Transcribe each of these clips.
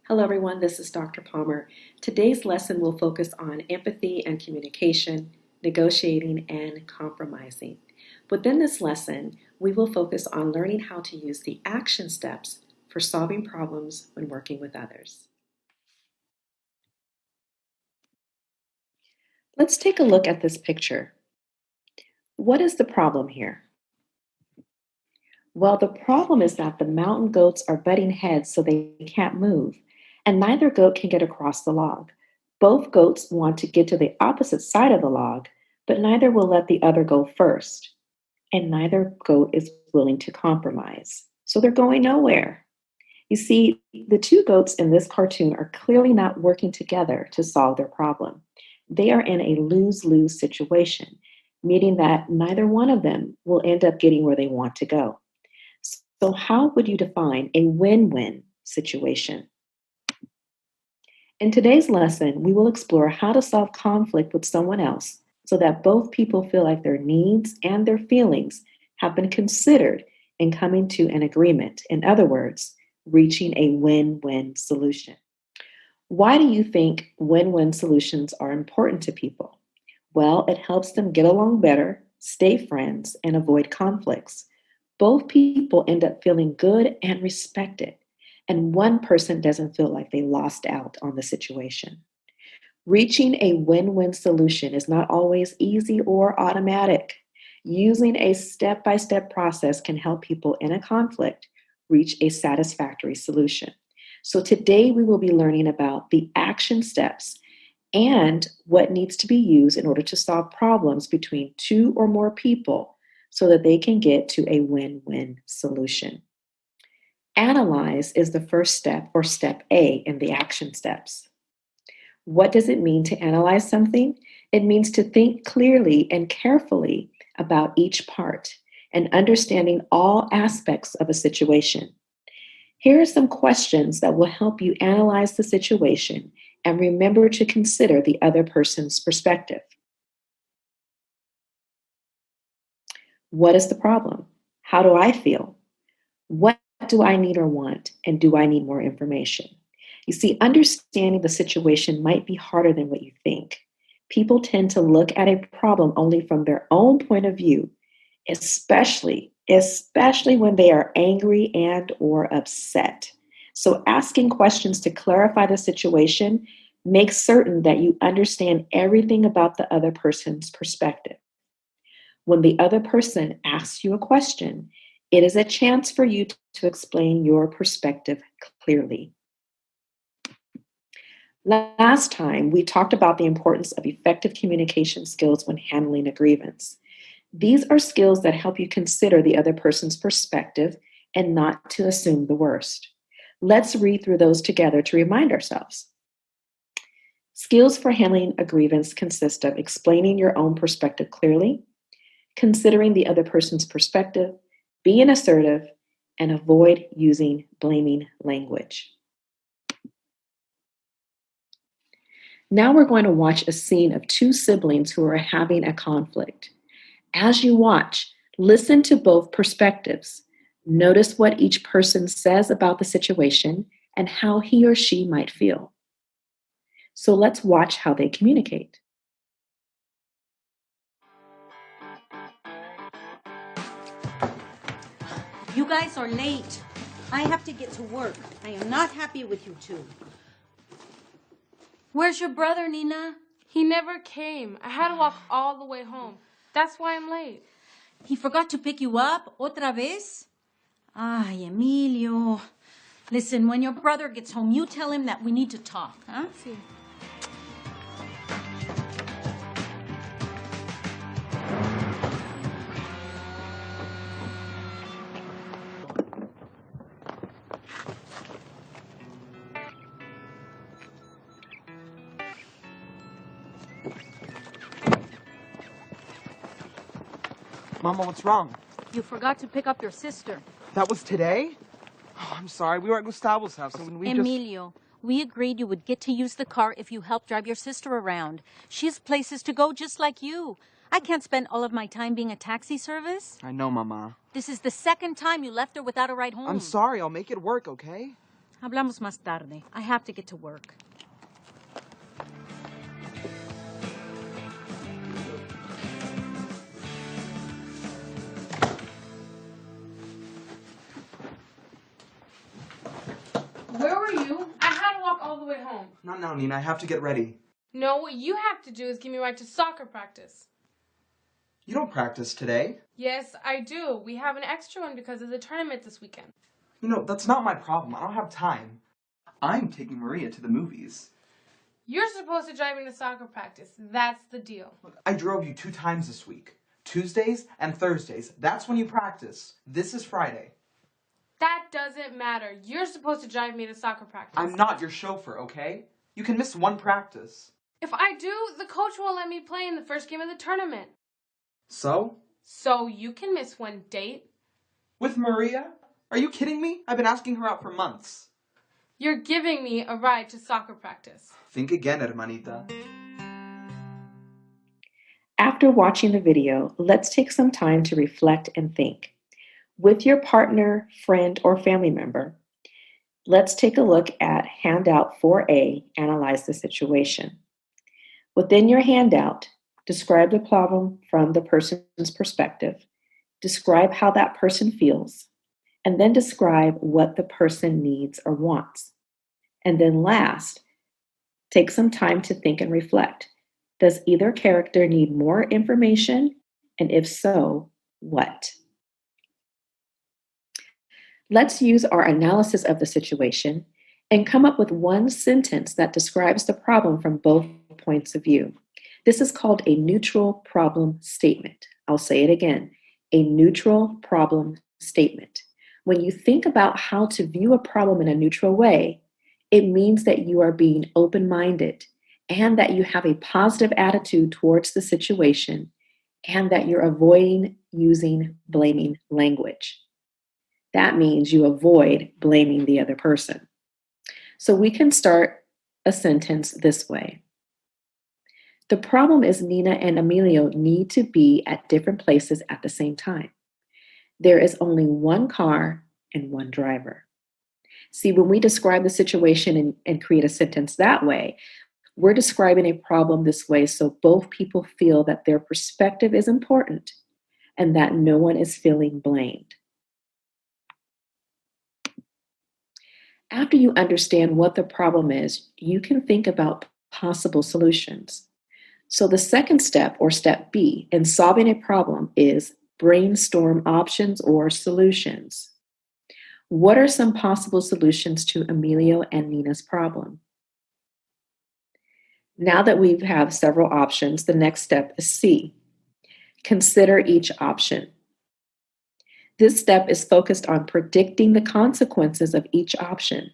Hello, everyone. This is Dr. Palmer. Today's lesson will focus on empathy and communication, negotiating, and compromising. Within this lesson, we will focus on learning how to use the action steps for solving problems when working with others. Let's take a look at this picture. What is the problem here? Well, the problem is that the mountain goats are butting heads so they can't move, and neither goat can get across the log. Both goats want to get to the opposite side of the log, but neither will let the other go first, and neither goat is willing to compromise. So they're going nowhere. You see, the two goats in this cartoon are clearly not working together to solve their problem. They are in a lose-lose situation, meaning that neither one of them will end up getting where they want to go. So, how would you define a win win situation? In today's lesson, we will explore how to solve conflict with someone else so that both people feel like their needs and their feelings have been considered in coming to an agreement. In other words, reaching a win win solution. Why do you think win win solutions are important to people? Well, it helps them get along better, stay friends, and avoid conflicts. Both people end up feeling good and respected, and one person doesn't feel like they lost out on the situation. Reaching a win win solution is not always easy or automatic. Using a step by step process can help people in a conflict reach a satisfactory solution. So, today we will be learning about the action steps and what needs to be used in order to solve problems between two or more people so that they can get to a win win solution. Analyze is the first step, or step A, in the action steps. What does it mean to analyze something? It means to think clearly and carefully about each part and understanding all aspects of a situation. Here are some questions that will help you analyze the situation and remember to consider the other person's perspective. What is the problem? How do I feel? What do I need or want? And do I need more information? You see, understanding the situation might be harder than what you think. People tend to look at a problem only from their own point of view, especially when they are angry and or upset. So asking questions to clarify the situation makes certain that you understand everything about the other person's perspective. When the other person asks you a question, it is a chance for you to explain your perspective clearly. Last time, we talked about the importance of effective communication skills when handling a grievance. These are skills that help you consider the other person's perspective and not to assume the worst. Let's read through those together to remind ourselves. Skills for handling a grievance consist of explaining your own perspective clearly, considering the other person's perspective, being assertive, and avoid using blaming language. Now we're going to watch a scene of two siblings who are having a conflict. As you watch, listen to both perspectives. Notice what each person says about the situation and how he or she might feel. So let's watch how they communicate. You guys are late. I have to get to work. I am not happy with you two. Where's your brother, Nina? He never came. I had to walk all the way home. That's why I'm late. He forgot to pick you up otra vez? Ay, Emilio. Listen, when your brother gets home, you tell him that we need to talk, huh? Sí. Mama, what's wrong? You forgot to pick up your sister. That was today? Oh, I'm sorry. We were at Gustavo's house and we Emilio, we agreed you would get to use the car if you helped drive your sister around. She has places to go just like you. I can't spend all of my time being a taxi service. I know, Mama. This is the second time you left her without a ride home. I'm sorry. I'll make it work, okay? Hablamos más tarde. I have to get to work. Where were you? I had to walk all the way home. Not now, Nina. I have to get ready. No, what you have to do is give me a ride to soccer practice. You don't practice today. Yes, I do. We have an extra one because of the tournament this weekend. You know, that's not my problem. I don't have time. I'm taking Maria to the movies. You're supposed to drive me to soccer practice. That's the deal. Look, I drove you 2 times this week. Tuesdays and Thursdays. That's when you practice. This is Friday. That doesn't matter. You're supposed to drive me to soccer practice. I'm not your chauffeur, okay? You can miss 1 practice. If I do, the coach won't let me play in the first game of the tournament. So? So you can miss 1 date. With Maria? Are you kidding me? I've been asking her out for months. You're giving me a ride to soccer practice. Think again, hermanita. After watching the video, let's take some time to reflect and think. With your partner, friend, or family member, let's take a look at handout 4A, Analyze the Situation. Within your handout, describe the problem from the person's perspective, describe how that person feels, and then describe what the person needs or wants. And then last, take some time to think and reflect. Does either character need more information? And if so, what? Let's use our analysis of the situation and come up with one sentence that describes the problem from both points of view. This is called a neutral problem statement. I'll say it again, a neutral problem statement. When you think about how to view a problem in a neutral way, it means that you are being open-minded and that you have a positive attitude towards the situation and that you're avoiding using blaming language. That means you avoid blaming the other person. So we can start a sentence this way. The problem is Nina and Emilio need to be at different places at the same time. There is only one car and one driver. See, when we describe the situation and create a sentence that way, we're describing a problem this way so both people feel that their perspective is important and that no one is feeling blamed. After you understand what the problem is, you can think about possible solutions. So the second step, or step B, in solving a problem is brainstorm options or solutions. What are some possible solutions to Emilio and Nina's problem? Now that we have several options, the next step is C. Consider each option. This step is focused on predicting the consequences of each option.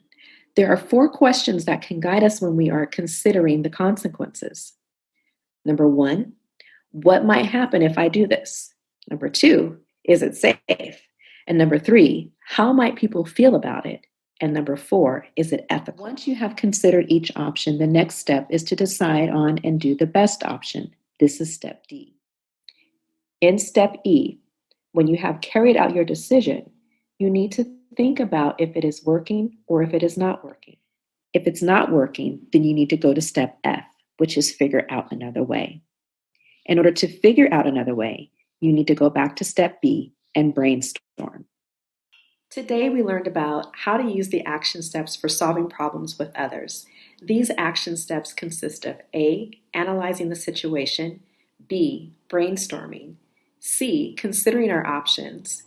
There are 4 questions that can guide us when we are considering the consequences. Number 1, what might happen if I do this? Number 2, is it safe? And number 3, how might people feel about it? And number 4, is it ethical? Once you have considered each option, the next step is to decide on and do the best option. This is step D. In step E, when you have carried out your decision, you need to think about if it is working or if it is not working. If it's not working, then you need to go to step F, which is figure out another way. In order to figure out another way, you need to go back to step B and brainstorm. Today, we learned about how to use the action steps for solving problems with others. These action steps consist of A, analyzing the situation, B, brainstorming, C, considering our options,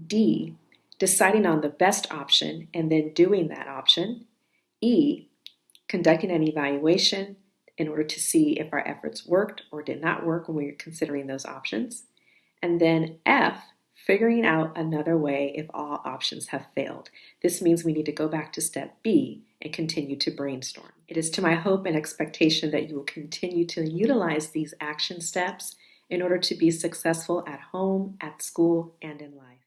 D, deciding on the best option and then doing that option, E, conducting an evaluation in order to see if our efforts worked or did not work when we were considering those options, and then F, figuring out another way if all options have failed. This means we need to go back to step B and continue to brainstorm. It is to my hope and expectation that you will continue to utilize these action steps in order to be successful at home, at school, and in life.